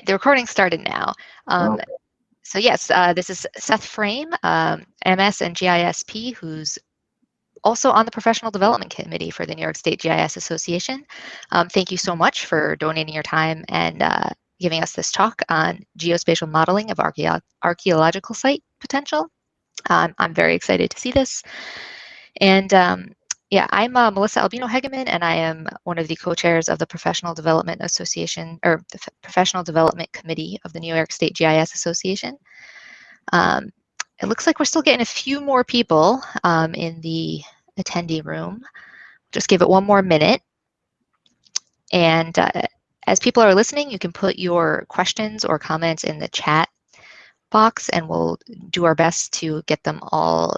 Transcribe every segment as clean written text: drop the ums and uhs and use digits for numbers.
right, the recording started now. Oh, So yes, this is Seth Frame, MS and GISP, who's also on the Professional Development Committee for the New York State GIS Association. Thank you so much for donating your time and giving us this talk on geospatial modeling of archaeological site potential. I'm very excited to see this. And yeah, I'm Melissa Albino Hegeman, and I am one of the co-chairs of the Professional Development Association, or the Professional Development Committee of the New York State GIS Association. It looks like we're still getting a few more people in the attendee room. Just give it one more minute. And as people are listening, you can put your questions or comments in the chat box, and we'll do our best to get them all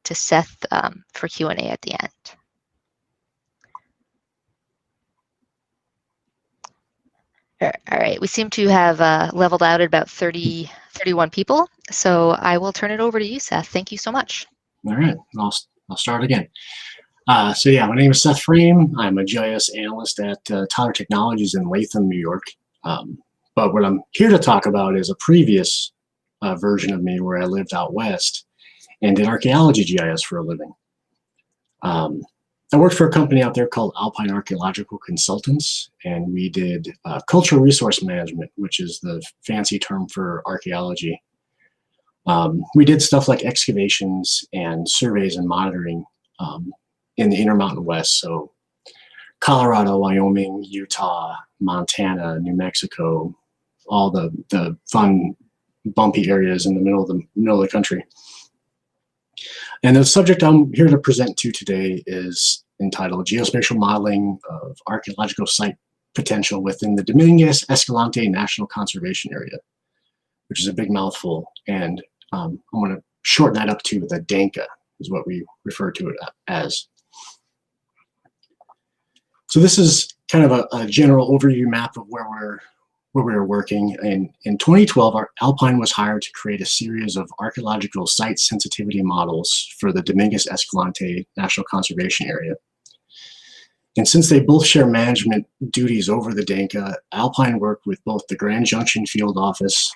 to Seth for Q&A at the end. All right, we seem to have leveled out at about 31 people. So I will turn it over to you, Seth. Thank you so much. all right. I'll start again. So yeah, my name is Seth Frame. I'm a GIS analyst at Tyler Technologies in Latham, New York. But what I'm here to talk about is a previous version of me where I lived out west and did archaeology GIS for a living. I worked for a company out there called Alpine Archaeological Consultants, and we did cultural resource management, which is the fancy term for archaeology. We did stuff like excavations and surveys and monitoring in the Intermountain West, so Colorado, Wyoming, Utah, Montana, New Mexico, all the fun, bumpy areas in the middle of the country. And the subject I'm here to present to today is entitled Geospatial Modeling of Archaeological Site Potential within the Dominguez Escalante National Conservation Area, which is a big mouthful. And I'm going to shorten that up to the DANCA, is what we refer to it as. So this is kind of a general overview map of where we were working. And in 2012, Alpine was hired to create a series of archaeological site sensitivity models for the Dominguez Escalante National Conservation Area. And since they both share management duties over the DANCA, Alpine worked with both the Grand Junction Field Office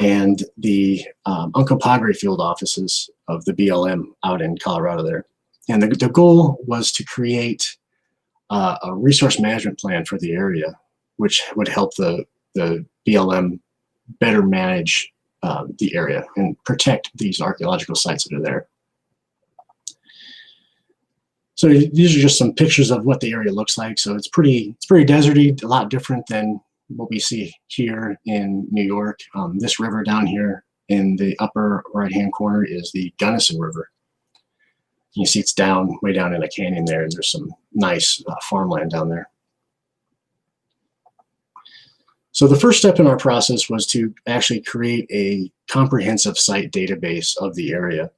and the Uncompahgre Field Offices of the BLM out in Colorado there. And the goal was to create a resource management plan for the area, which would help the BLM better manage the area and protect these archaeological sites that are there. So these are just some pictures of what the area looks like. So it's pretty deserty, a lot different than what we see here in New York. This river down here in the upper right-hand corner is the Gunnison River. You see it's way down in a canyon there, and there's some nice farmland down there. So the first step in our process was to actually create a comprehensive site database of the area.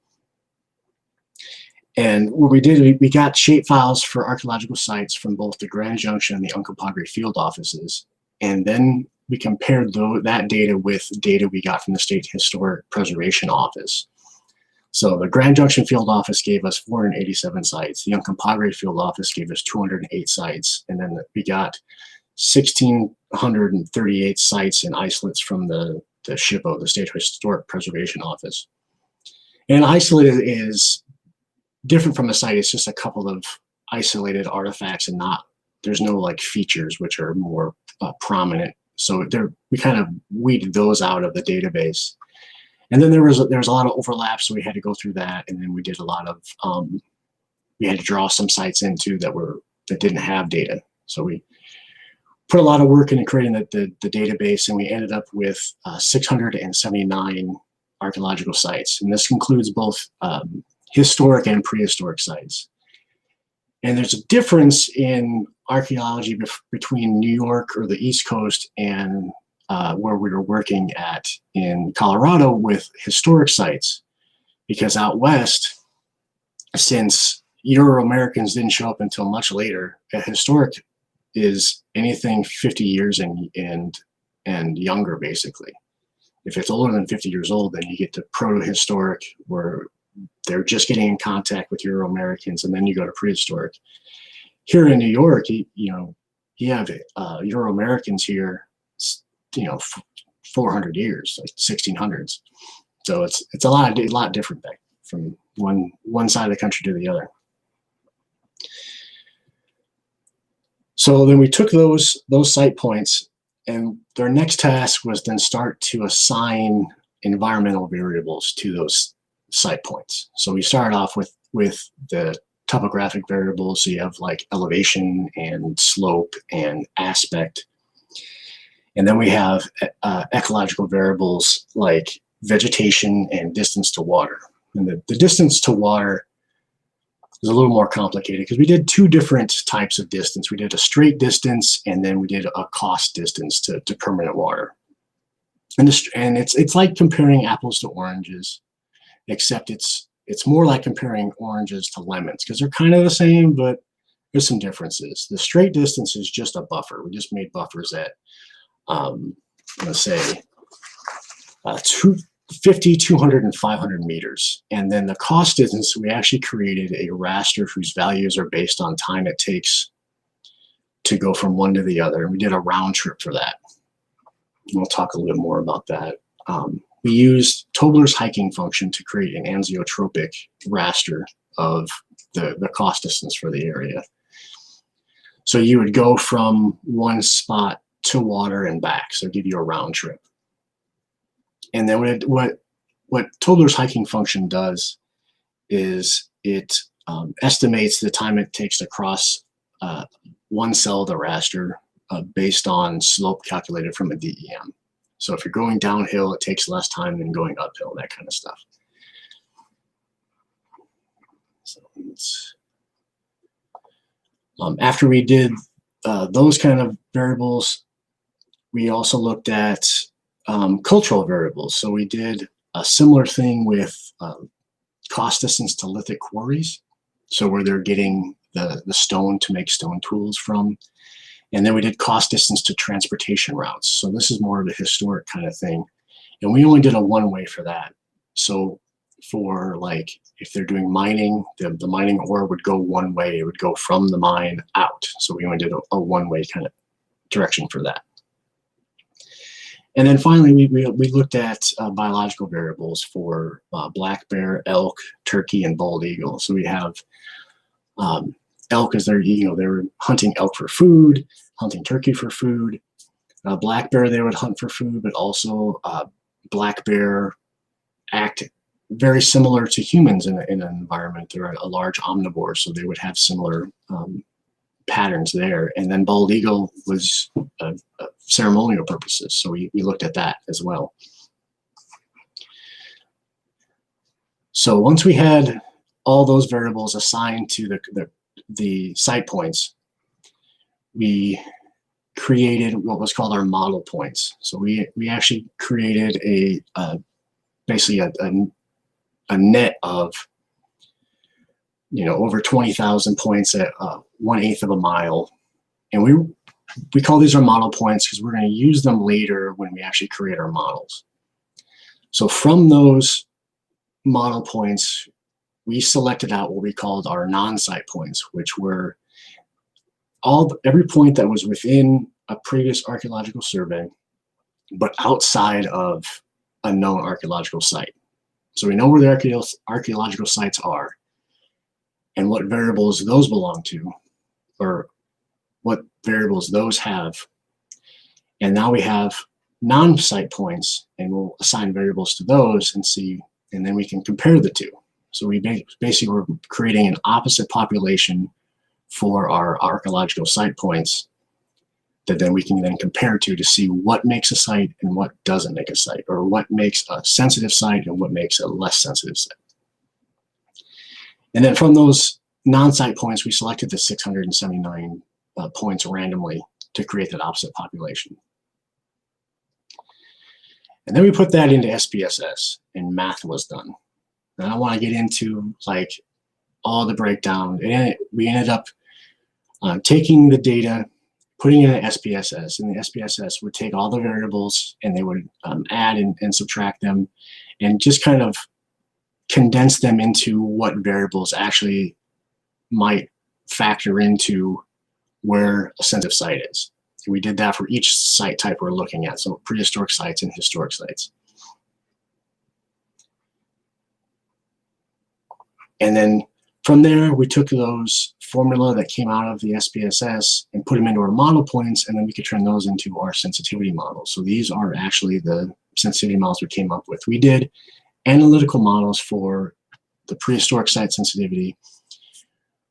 And what we did, we got shapefiles for archaeological sites from both the Grand Junction and the Uncompahgre Field Offices. And then we compared that data with data we got from the State Historic Preservation Office. So the Grand Junction Field Office gave us 487 sites. The Uncompahgre Field Office gave us 208 sites. And then we got 1,638 sites and isolates from the SHPO, the State Historic Preservation Office. And isolate is different from a site. It's just a couple of isolated artifacts, and there's no like features which are more prominent. So we kind of weeded those out of the database. And then there was a lot of overlap, so we had to go through that. And then we did a lot of we had to draw some sites into that didn't have data. So we put a lot of work into creating the database, and we ended up with 679 archaeological sites. And this includes both historic and prehistoric sites. And there's a difference in archaeology between New York or the East Coast and where we were working at in Colorado with historic sites. Because out west, since Euro-Americans didn't show up until much later, a historic is anything 50 years and younger, basically. If it's older than 50 years old, then you get to proto-historic, where they're just getting in contact with Euro-Americans, and then you go to prehistoric. Here in New York, you have Euro-Americans here know, 400 years, like 1600s. So it's a lot different back from one side of the country to the other. So then we took those site points, and their next task was then start to assign environmental variables to those site points. So we started off with the topographic variables. So you have like elevation and slope and aspect. And then we have ecological variables like vegetation and distance to water. And the distance to water is a little more complicated because we did two different types of distance. We did a straight distance, and then we did a cost distance to permanent water. And it's like comparing apples to oranges, except it's more like comparing oranges to lemons, because they're kind of the same, but there's some differences. The straight distance is just a buffer. We just made buffers at, let's say, 50, 200, and 500 meters. And then the cost distance, we actually created a raster whose values are based on time it takes to go from one to the other. And we did a round trip for that. And we'll talk a little bit more about that. We used Tobler's hiking function to create an anesotropic raster of the cost distance for the area. So you would go from one spot to water and back, so give you a round trip. And then what Tobler's hiking function does is it estimates the time it takes to cross one cell of the raster based on slope calculated from a DEM. So if you're going downhill, it takes less time than going uphill, that kind of stuff. So after we did those kind of variables, we also looked at cultural variables. So we did a similar thing with cost distance to lithic quarries, so where they're getting the stone to make stone tools from. And then we did cost distance to transportation routes. So this is more of a historic kind of thing. And we only did a one-way for that. So for like, if they're doing mining, the mining ore would go one way. It would go from the mine out. So we only did a one-way kind of direction for that. And then finally, we looked at biological variables for black bear, elk, turkey, and bald eagle. So we have elk as they're hunting elk for food, hunting turkey for food. Black bear, they would hunt for food, but also black bear act very similar to humans in an environment. They're a large omnivore, so they would have similar patterns there. And then bald eagle was ceremonial purposes, so we looked at that as well. So once we had all those variables assigned to the site points, we created what was called our model points. So we actually created basically a net of over 20,000 points at 1/8 of a mile, and we call these our model points because we're going to use them later when we actually create our models. So from those model points, we selected out what we called our non-site points, which were every point that was within a previous archaeological survey, but outside of a known archaeological site. So we know where the archaeological sites are and what variables those belong to, or what variables those have. And now we have non-site points, and we'll assign variables to those and then we can compare the two. So we basically were creating an opposite population for our archaeological site points that then we can then compare to see what makes a site and what doesn't make a site, or what makes a sensitive site and what makes a less sensitive site. And then from those non-site points, we selected the 679 points randomly to create that opposite population. And then we put that into SPSS, and math was done. And I don't want to get into like all the breakdown. And we ended up taking the data, putting it in SPSS, and the SPSS would take all the variables and they would add and subtract them and just kind of condense them into what variables actually might factor into where a sensitive site is. We did that for each site type we're looking at, so prehistoric sites and historic sites. And then from there, we took those formula that came out of the SPSS and put them into our model points, and then we could turn those into our sensitivity models. So these are actually the sensitivity models we came up with. We did analytical models for the prehistoric site sensitivity.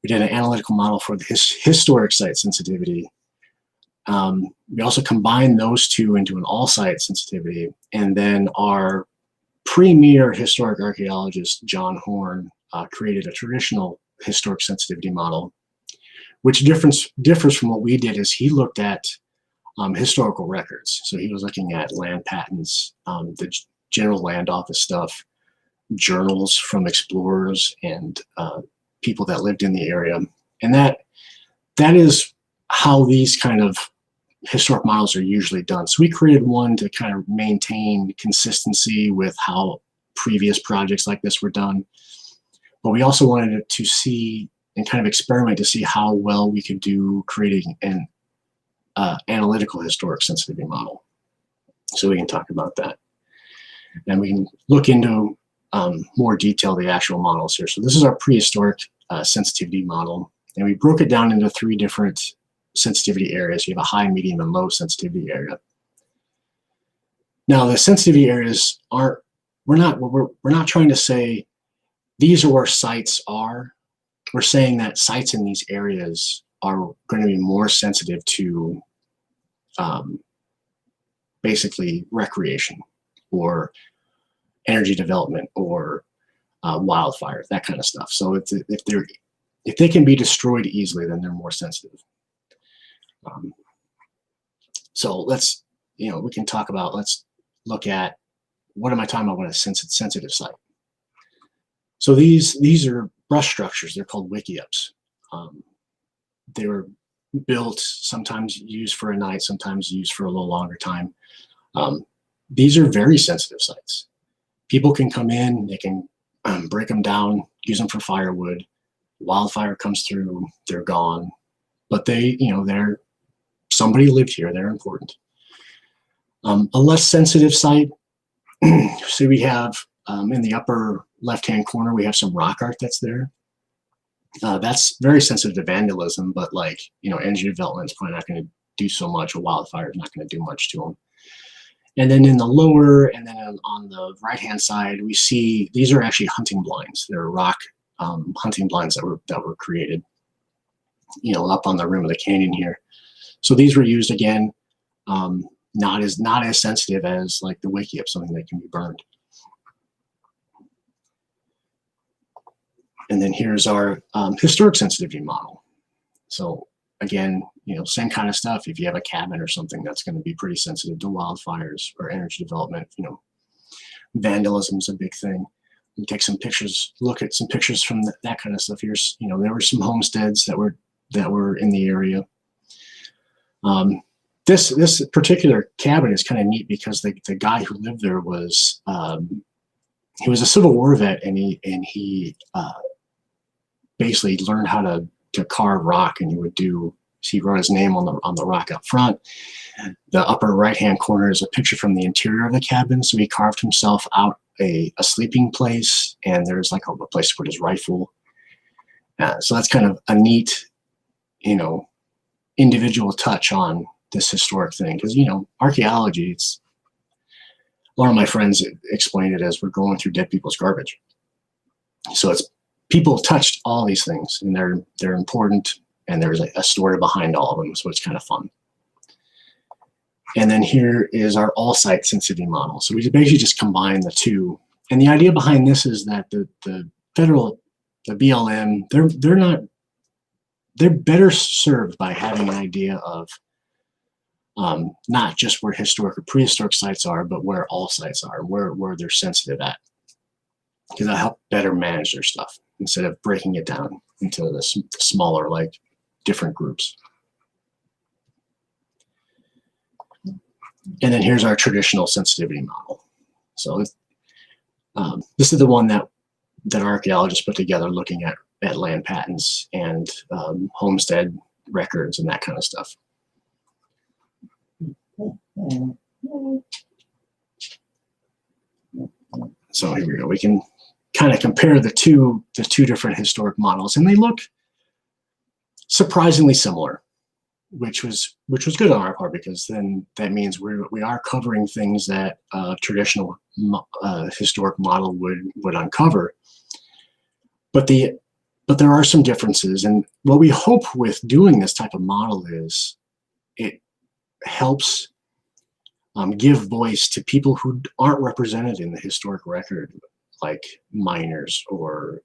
We did an analytical model for the historic site sensitivity. We also combined those two into an all-site sensitivity, and then our premier historic archaeologist, John Horn, created a traditional historic sensitivity model, which differs from what we did. Is he looked at historical records. So he was looking at land patents, the general land office stuff, journals from explorers and people that lived in the area. And that is how these kind of historic models are usually done. So we created one to kind of maintain consistency with how previous projects like this were done. But we also wanted to see and kind of experiment to see how well we could do creating an analytical historic sensitivity model. So we can talk about that. And we can look into more detail the actual models here. So this is our prehistoric sensitivity model. And we broke it down into 3 different sensitivity areas. You have a high, medium, and low sensitivity area. Now the sensitivity areas aren't, we're not trying to say these are where sites are. We're saying that sites in these areas are going to be more sensitive to basically recreation or energy development or wildfire, that kind of stuff. So if they can be destroyed easily, then they're more sensitive. So let's, we can talk about, let's look at, what am I talking about when a sensitive site? So these are brush structures. They're called wickiups. They were built, sometimes used for a night, sometimes used for a little longer time. These are very sensitive sites. People can come in, they can break them down, use them for firewood. Wildfire comes through, they're gone. But they, they're, somebody lived here, they're important. A less sensitive site, so we have in the upper left-hand corner, we have some rock art that's there. That's very sensitive to vandalism, but energy development is probably not going to do so much. A wildfire is not going to do much to them. And then in the lower, and then on the right-hand side, we see these are actually hunting blinds. They're rock hunting blinds that were created, up on the rim of the canyon here. So these were used again, not as sensitive as like the wickiup, something that can be burned. And then here's our historic sensitivity model. So again, same kind of stuff. If you have a cabin or something, that's going to be pretty sensitive to wildfires or energy development. Vandalism is a big thing. You take some pictures, look at some pictures from that kind of stuff. Here's, there were some homesteads that were in the area. This particular cabin is kind of neat because the guy who lived there was he was a Civil War vet, and he basically learned how to carve rock, and he wrote his name on the rock up front. The upper right hand corner is a picture from the interior of the cabin. So he carved himself out a sleeping place, and there's like a place to put his rifle. So that's kind of a neat, individual touch on this historic thing, because archaeology, it's, one of my friends explained it as we're going through dead people's garbage. So it's, people touched all these things, and they're important, and there's a story behind all of them, so it's kind of fun. And then here is our all-site sensitivity model. So we basically just combine the two. And the idea behind this is that the BLM, they're better served by having an idea of not just where historic or prehistoric sites are, but where all sites are, where they're sensitive at. Because that helps better manage their stuff instead of breaking it down into the smaller, different groups. And then here's our traditional sensitivity model. So this is the one that archaeologists put together, looking at land patents and homestead records and that kind of stuff. So here we go. We can kind of compare the two different historic models, and they look surprisingly similar, which was good on our part, because then that means we are covering things that a traditional historic model would uncover. But there are some differences, and what we hope with doing this type of model is it helps give voice to people who aren't represented in the historic record, like miners or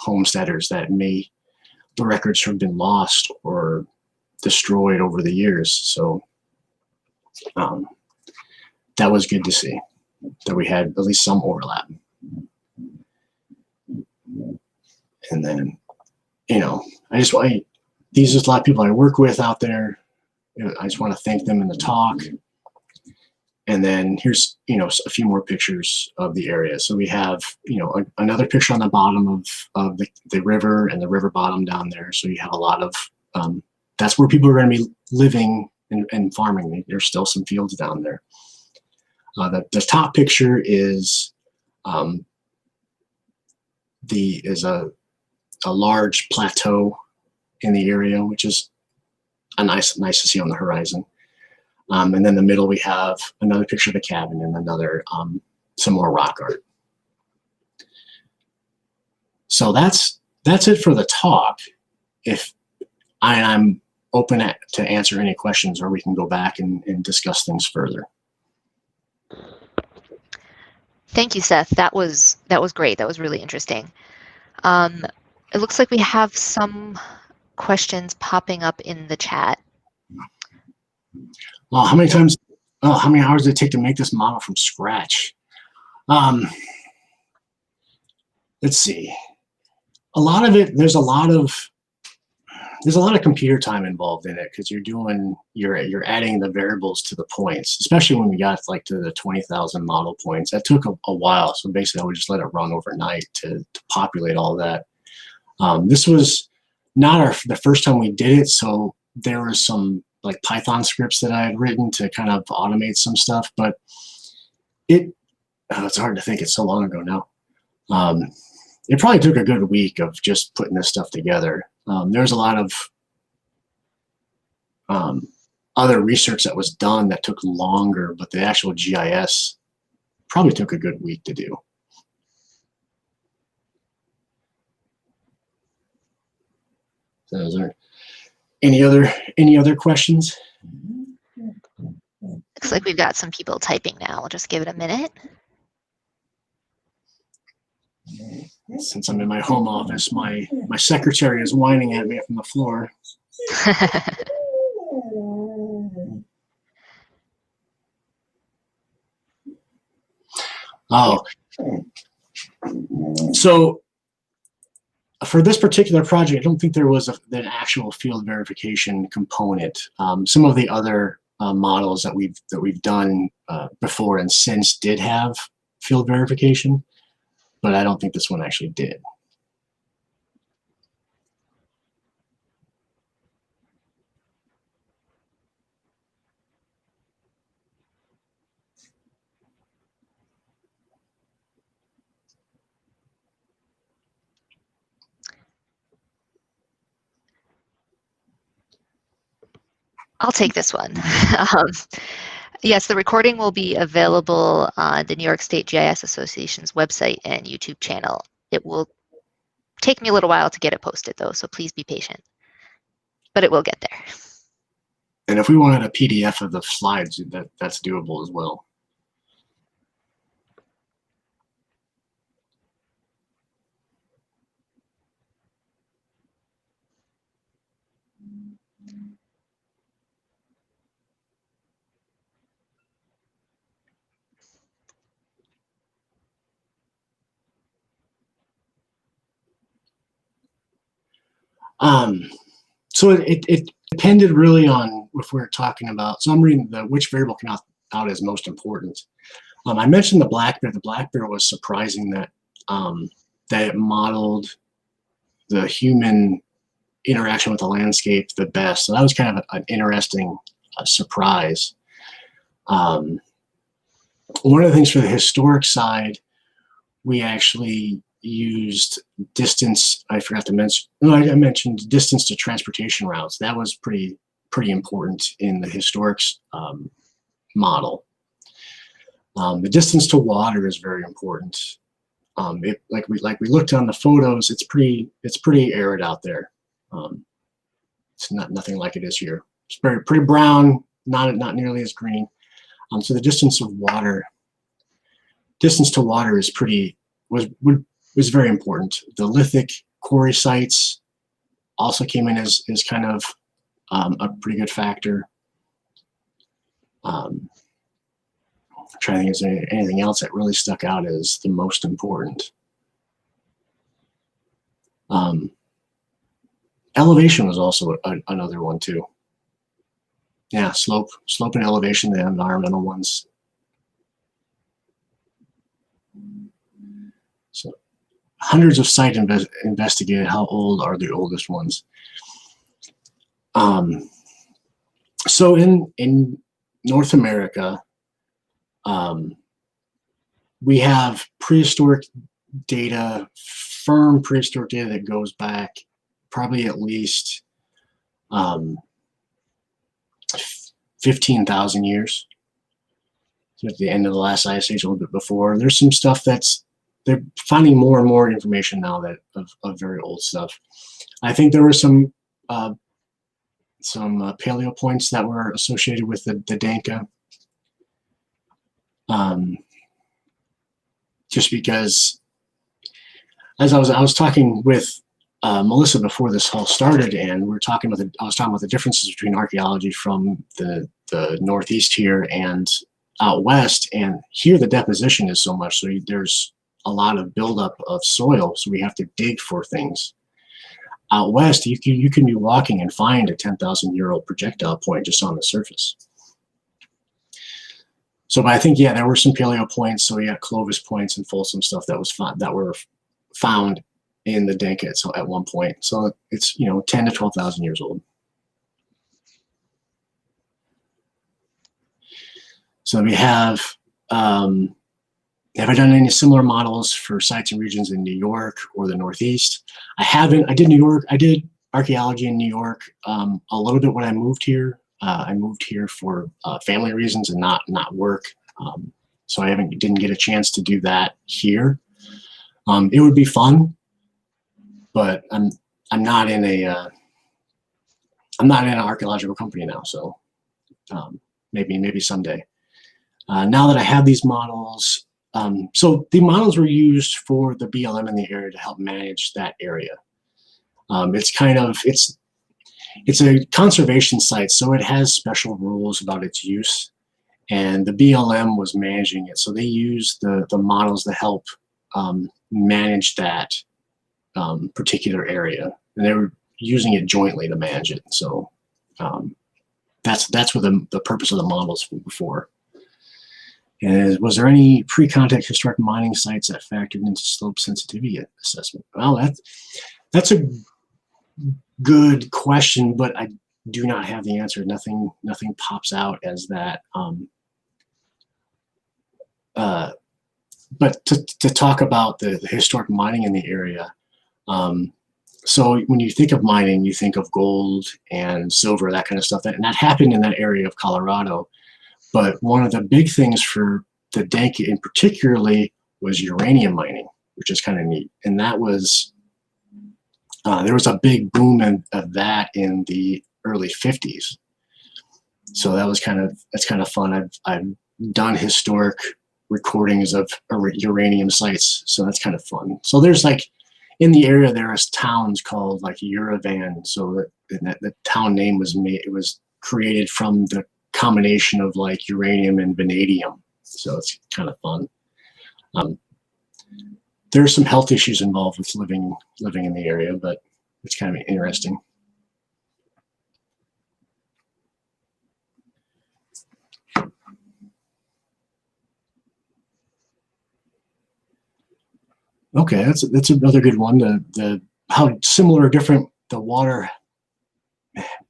homesteaders that the records have been lost or destroyed over the years. So that was good to see that we had at least some overlap. And then, these are a lot of people I work with out there. I just want to thank them in the talk. And then here's, a few more pictures of the area. So we have, another picture on the bottom of the river and the river bottom down there. So you have a lot of, that's where people are going to be living and farming. There's still some fields down there. The top picture is a large plateau in the area, which is nice to see on the horizon. And then in the middle, we have another picture of the cabin and another, some more rock art. So that's it for the talk. If I'm open to answer any questions, or we can go back and discuss things further. Thank you, Seth. That was great. That was really interesting. It looks like we have some questions popping up in the chat. Well, how many hours did it take to make this model from scratch? Let's see. A lot of it, there's a lot of computer time involved in it, because you're adding the variables to the points, especially when we got like to the 20,000 model points. That took a while. So basically, I would just let it run overnight to populate all that. This was not the first time we did it, so there were some like Python scripts that I had written to kind of automate some stuff, but it's hard to think. It's so long ago now. It probably took a good week of just putting this stuff together. There's a lot of other research that was done that took longer, but the actual GIS probably took a good week to do. So is there any other questions? Looks like we've got some people typing now. We'll just give it a minute. Since I'm in my home office, my secretary is whining at me from the floor. Oh, so for this particular project, I don't think there was an actual field verification component. Some of the other models that we've done before and since did have field verification, but I don't think this one actually did. I'll take this one. Yes, the recording will be available on the New York State GIS Association's website and YouTube channel. It will take me a little while to get it posted, though, so please be patient. But it will get there. And if we wanted a PDF of the slides, that's doable as well. So it depended really on if we're talking about, so I'm reading which variable came out as most important. I mentioned the black bear. The black bear was surprising that that it modeled the human interaction with the landscape the best. So that was kind of an interesting surprise. Um, One of the things for the historic side, we actually used distance. I forgot to mention. No, I mentioned distance to transportation routes. That was pretty important in the historics model. The distance to water is very important. Like we looked on the photos, it's pretty arid out there. It's nothing like it is here. It's pretty brown, not nearly as green. So the distance to water was very important. The lithic quarry sites also came in as kind of a pretty good factor. I'm trying to think, is there anything else that really stuck out as the most important? Elevation was also another one too. Yeah, slope and elevation, the environmental ones. So hundreds of sites investigated. How old are the oldest ones? So in North America, we have prehistoric data, firm prehistoric data that goes back probably at least 15,000 years. So at the end of the last ice age, a little bit before. There's some stuff they're finding more and more information now that of very old stuff. I think there were some paleo points that were associated with the Danka. Just because, as I was talking with Melissa before this all started, and I was talking about the differences between archaeology from the Northeast here and out west, and here the deposition is so much, so there's a lot of buildup of soil, so we have to dig for things. Out west, you can be walking and find a 10,000-year-old projectile point just on the surface. So, but I think, yeah, there were some paleo points. So yeah, Clovis points and Folsom stuff that were found in the Danka at one point. So it's 10 to 12,000 years old. So we have I done any similar models for sites and regions in New York or the Northeast? I haven't. I did New York. I did archaeology in New York a little bit when I moved here. I moved here for family reasons and not work. So I didn't get a chance to do that here. It would be fun, but I'm not in an archaeological company now. So maybe someday. Now that I have these models, so the models were used for the BLM in the area to help manage that area. It's a conservation site, so it has special rules about its use, and the BLM was managing it. So they used the models to help manage that particular area, and they were using it jointly to manage it. So that's what the purpose of the models were for. And was there any pre-contact historic mining sites that factored into slope sensitivity assessment? Well, that's a good question, but I do not have the answer. Nothing pops out as that. But to talk about the historic mining in the area, so when you think of mining, you think of gold and silver, that kind of stuff. And that happened in that area of Colorado. But one of the big things for the Danka in particularly was uranium mining, which is kind of neat. And that was, there was a big boom of that in the early 50s. So that's kind of fun. I've done historic recordings of uranium sites, so that's kind of fun. So there's in the area there is towns called Uravan. So that the town name was created from the combination of uranium and vanadium. So it's kind of fun. There's some health issues involved with living in the area, but it's kind of interesting. Okay, that's another good one. The how similar or different the water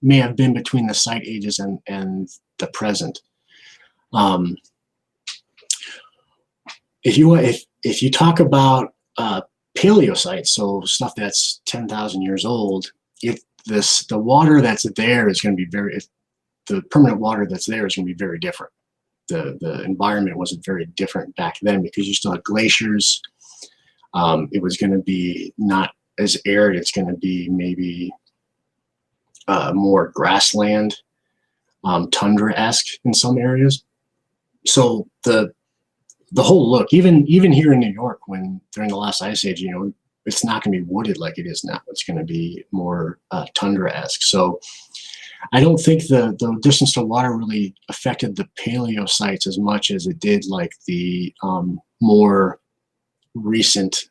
may have been between the site ages and the present. Um, if you talk about paleosites, so stuff that's 10,000 years old, the water that's there is going to be the permanent water that's there is going to be very different. The environment wasn't very different back then because you still had glaciers. It was going to be not as arid. It's going to be maybe more grassland, tundra-esque in some areas. So the whole look, even here in New York, when during the last ice age, it's not going to be wooded like it is now. It's going to be more tundra-esque. So I don't think the distance to water really affected the paleosites as much as it did like the more recent,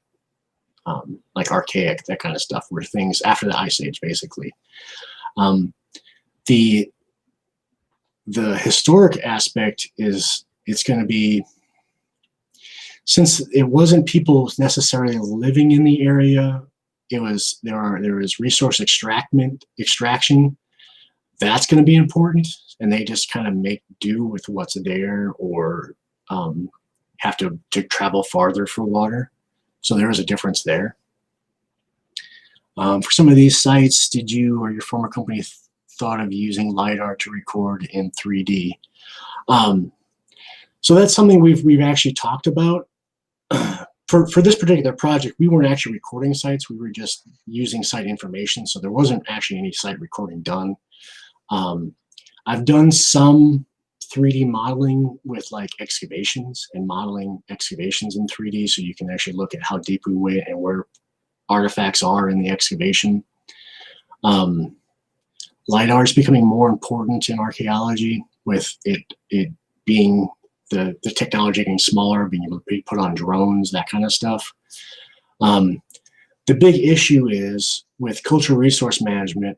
like archaic, that kind of stuff, where things after the ice age, basically. The historic aspect is it's going to be, since it wasn't people necessarily living in the area, there was resource extraction. That's going to be important, and they just kind of make do with what's there, or have to travel farther for water. So there is a difference there. For some of these sites, did you or your former company thought of using LiDAR to record in 3D? So that's something we've actually talked about. For this particular project, we weren't actually recording sites. We were just using site information, so there wasn't actually any site recording done. I've done some 3D modeling with like excavations and modeling excavations in 3D, so you can actually look at how deep we went and where artifacts are in the excavation. LiDAR is becoming more important in archaeology, with it being the technology getting smaller, being able to be put on drones, that kind of stuff. The big issue is with cultural resource management,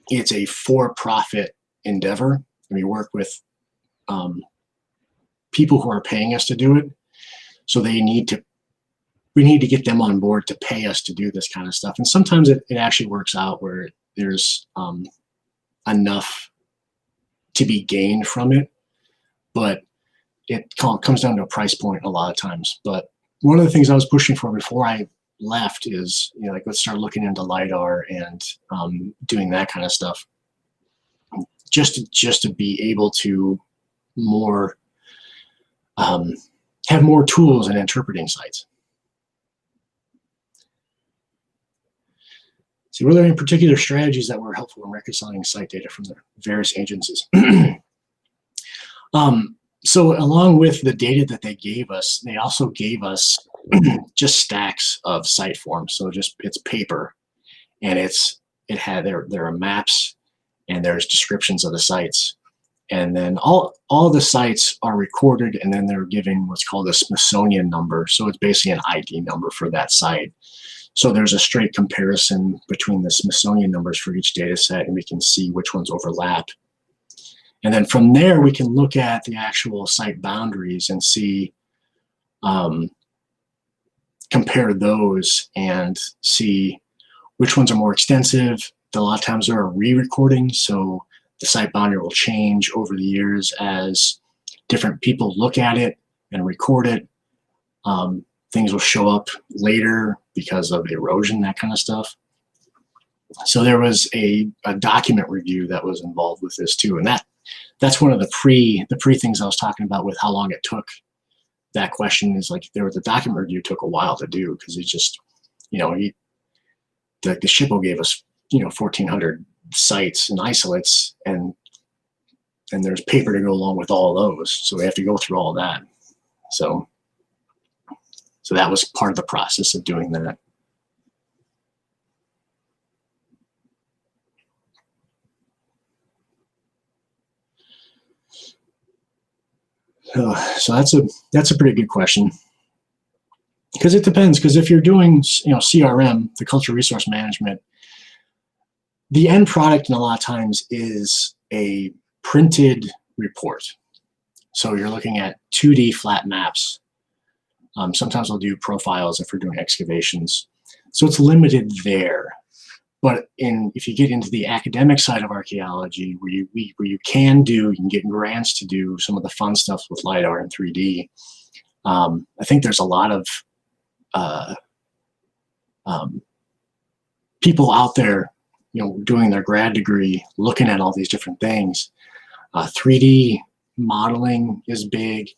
it's a for-profit endeavor, and we work with people who are paying us to do it. So we need to get them on board to pay us to do this kind of stuff. And sometimes it actually works out where there's enough to be gained from it, but it comes down to a price point a lot of times. But one of the things I was pushing for before I left is, like, let's start looking into LiDAR and doing that kind of stuff, just to be able to more have more tools in interpreting sites. So were there any particular strategies that were helpful in reconciling site data from the various agencies? So along with the data that they gave us, they also gave us just stacks of site forms. So it's paper, and there are maps, and there's descriptions of the sites. And then all the sites are recorded, and then they're given what's called a Smithsonian number. So it's basically an ID number for that site. So there's a straight comparison between the Smithsonian numbers for each data set, and we can see which ones overlap. And then from there, we can look at the actual site boundaries and see, compare those and see which ones are more extensive. A lot of times there are re-recordings, so the site boundary will change over the years as different people look at it and record it. Things will show up later because of erosion, that kind of stuff. So there was a document review that was involved with this too, and that's one of the pre things I was talking about with how long it took. That question is like, the document review took a while to do, because it just, the SHPO gave us 1,400 sites and isolates, and there's paper to go along with all those, so we have to go through all that. So that was part of the process of doing that. So that's a pretty good question, because it depends. Because if you're doing CRM, the cultural resource management, the end product in a lot of times is a printed report. So you're looking at 2D flat maps. Sometimes we'll do profiles if we're doing excavations. So it's limited there. But if you get into the academic side of archaeology, where you can get grants to do some of the fun stuff with LiDAR and 3D, I think there's a lot of people out there, doing their grad degree, looking at all these different things. 3D modeling is big.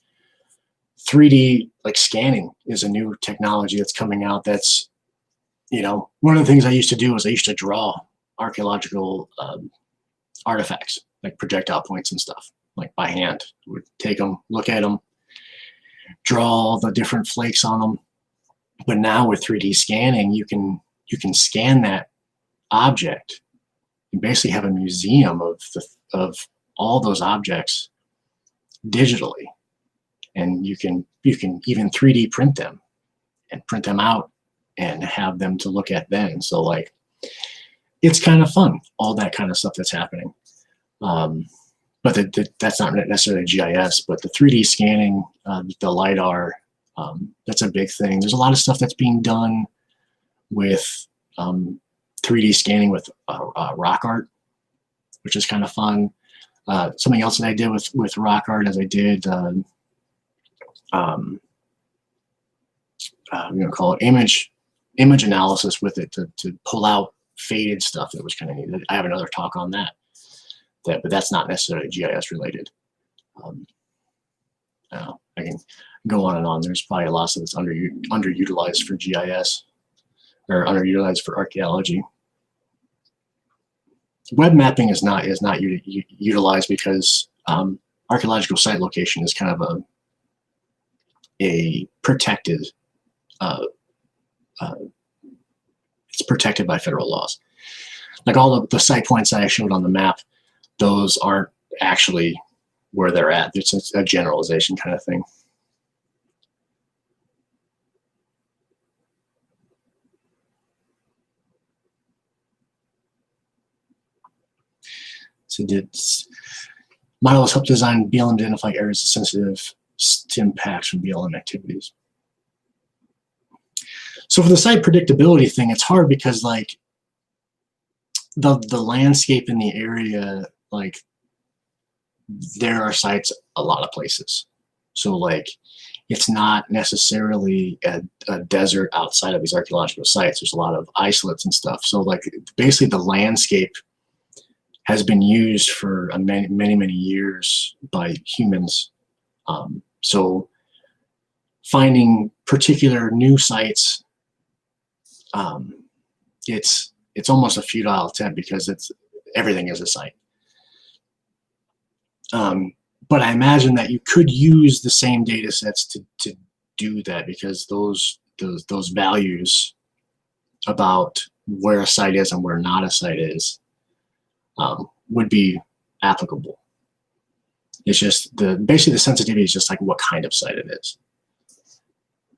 3D scanning is a new technology that's coming out. That's, one of the things I used to do is I used to draw archaeological artifacts, like projectile points and stuff, by hand. I would take them, look at them, draw all the different flakes on them. But now with 3D scanning, you can scan that object and basically have a museum of all those objects digitally, and you can even 3D print them and print them out and have them to look at then. So it's kind of fun, all that kind of stuff that's happening. But that's not necessarily GIS, but the 3D scanning, the LiDAR, that's a big thing. There's a lot of stuff that's being done with 3D scanning with rock art, which is kind of fun. Something else that I did with rock art is I did, I'm going to call it image analysis with it to pull out faded stuff that was kind of neat. I have another talk on that, but that's not necessarily GIS related. I can go on and on. There's probably a lot of that's underutilized for GIS or underutilized for archaeology. Web mapping is not utilized because archaeological site location is kind of a protected. It's protected by federal laws. Like all of the site points that I showed on the map, those aren't actually where they're at. It's a generalization kind of thing. So models help design BLM to identify areas sensitive to impacts from BLM activities. So for the site predictability thing, it's hard because the landscape in the area, there are sites a lot of places. So it's not necessarily a desert outside of these archaeological sites. There's a lot of isolates and stuff. So basically the landscape has been used for many years by humans. So finding particular new sites, it's almost a futile attempt because everything is a site. But I imagine that you could use the same data sets to do that, because those values about where a site is and where not a site is would be applicable. It's just basically the sensitivity is just what kind of site it is.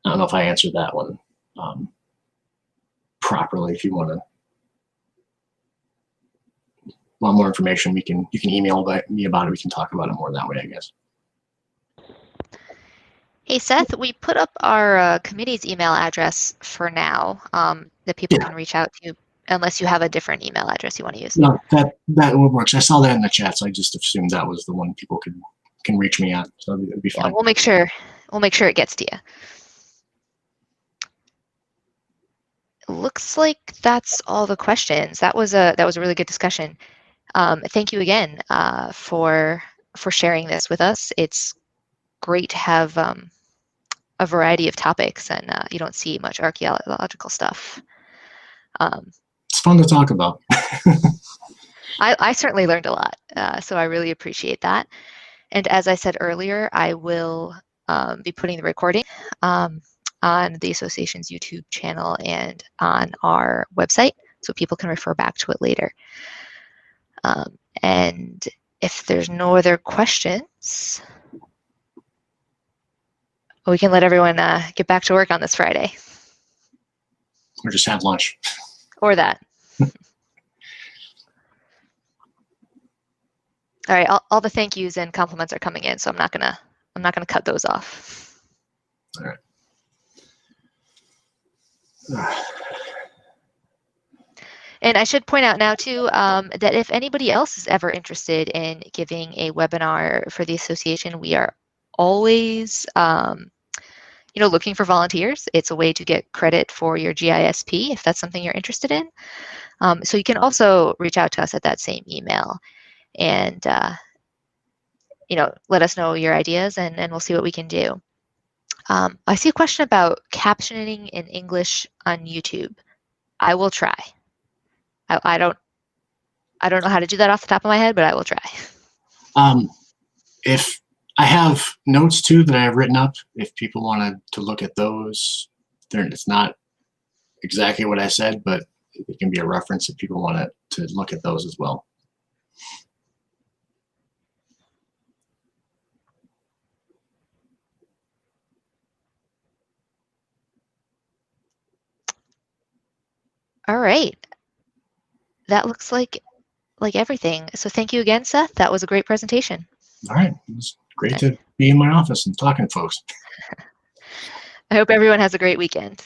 I don't know if I answered that one properly. If you want more information, you can email me about it. We can talk about it more that way, I guess. Hey, Seth, we put up our committee's email address for now that people can reach out to you, unless you have a different email address you want to use. No, that works. I saw that in the chat, so I just assumed that was the one people can reach me at. So it'd be fine. Yeah, we'll make sure it gets to you. Looks like that's all the questions. That was a really good discussion. Thank you again for sharing this with us. It's great to have a variety of topics, and you don't see much archaeological stuff. It's fun to talk about. I certainly learned a lot, so I really appreciate that. And as I said earlier, I will be putting the recording on the association's YouTube channel and on our website, so people can refer back to it later. And if there's no other questions, we can let everyone get back to work on this Friday. Or just have lunch. Or that. All right, all the thank yous and compliments are coming in, so I'm not gonna cut those off. All right. And I should point out now too that if anybody else is ever interested in giving a webinar for the association, we are always looking for volunteers. It's a way to get credit for your GISP if that's something you're interested in. So you can also reach out to us at that same email and let us know your ideas, and we'll see what we can do. I see a question about captioning in English on YouTube. I will try. I don't know how to do that off the top of my head, but I will try. If I have notes too that I have written up, if people wanted to look at those, it's not exactly what I said, but it can be a reference if people want to look at those as well. All right. That looks like everything. So thank you again, Seth. That was a great presentation. All right. It was great to be in my office and talking to folks. I hope everyone has a great weekend.